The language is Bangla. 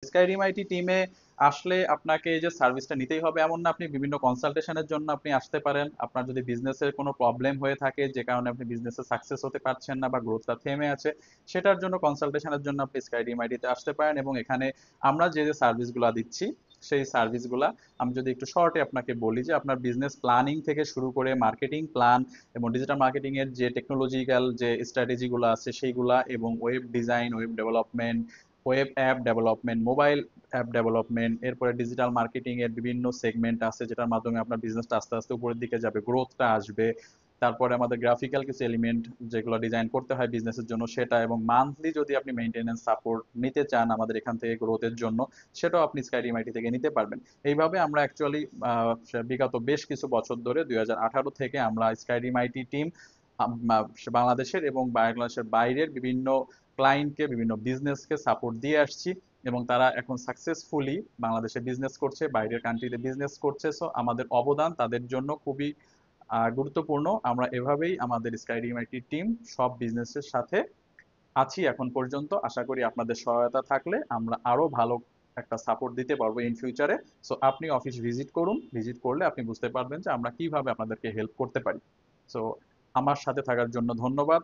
স্কাইরিম আইটি টিমে আসলে আপনাকে এই যে সার্ভিসটা নিতেই হবে এমন না, আপনি বিভিন্ন কনসালটেশনের জন্য আপনি আসতে পারেন। আপনার যদি বিজনেসের কোনো প্রবলেম হয়ে থাকে যে কারণে আপনি বিজনেসে সাকসেস হতে পারছেন না বা গ্রোথটা থেমে আছে, সেটার জন্য কনসালটেশনের জন্য আপনি স্কাইরিম আইটিতে আসতে পারেন। এবং এখানে আমরা যে যে সার্ভিসগুলো দিচ্ছি সেই সার্ভিসগুলা আমি যদি একটু শর্টে আপনাকে বলি, যে আপনার বিজনেস প্ল্যানিং থেকে শুরু করে মার্কেটিং প্ল্যান এবং ডিজিটাল মার্কেটিং এর যে টেকনোলজিক্যাল যে স্ট্র্যাটেজিগুলো আছে সেইগুলা, এবং web design, web development, web app development, mobile app development, এরপরে ডিজিটাল মার্কেটিং এর বিভিন্ন সেগমেন্ট আছে যেটার মাধ্যমে আপনার বিজনেসটা আস্তে আস্তে উপরের দিকে যাবে, গ্রোথটা আসবে। তারপরে আমাদের গ্রাফিক্যাল কিছু এলিমেন্ট যেগুলো ডিজাইন করতে হয় বিজনেসের জন্য সেটা, এবং মান্থলি যদি আপনি মেইনটেনেন্স সাপোর্ট নিতে চান আমাদের এখান থেকে গ্রোথের জন্য, সেটাও আপনি স্কাইরিম আইটি থেকে নিতে পারবেন। এইভাবে আমরা অ্যাকচুয়ালি বিগত বেশ কিছু বছর ধরে 2018 থেকে আমরা স্কাইরিম আইটি টিম বাংলাদেশের এবং বাংলাদেশের বাইরের বিভিন্ন ক্লায়েন্টকে, বিভিন্ন বিজনেসকে সাপোর্ট দিয়ে আসছি, এবং তারা এখন সাকসেসফুলি বাংলাদেশে বিজনেস করছে, বাইরের কান্ট্রিতে বিজনেস করছে। সো আমাদের অবদান তাদের জন্য খুবই গুরুত্বপূর্ণ। আমরা এভাবেই আমাদের স্কাইরিম আইটি টিম সব বিজনেসের সাথে আছি এখন পর্যন্ত। আশা করি আপনাদের সহায়তা থাকলে আমরা আরো ভালো একটা সাপোর্ট দিতে পারবো ইন ফিউচারে। সো আপনি অফিস ভিজিট করুন, ভিজিট করলে আপনি বুঝতে পারবেন যে আমরা কিভাবে আপনাদেরকে হেল্প করতে পারি। সো আমার সাথে থাকার জন্য ধন্যবাদ।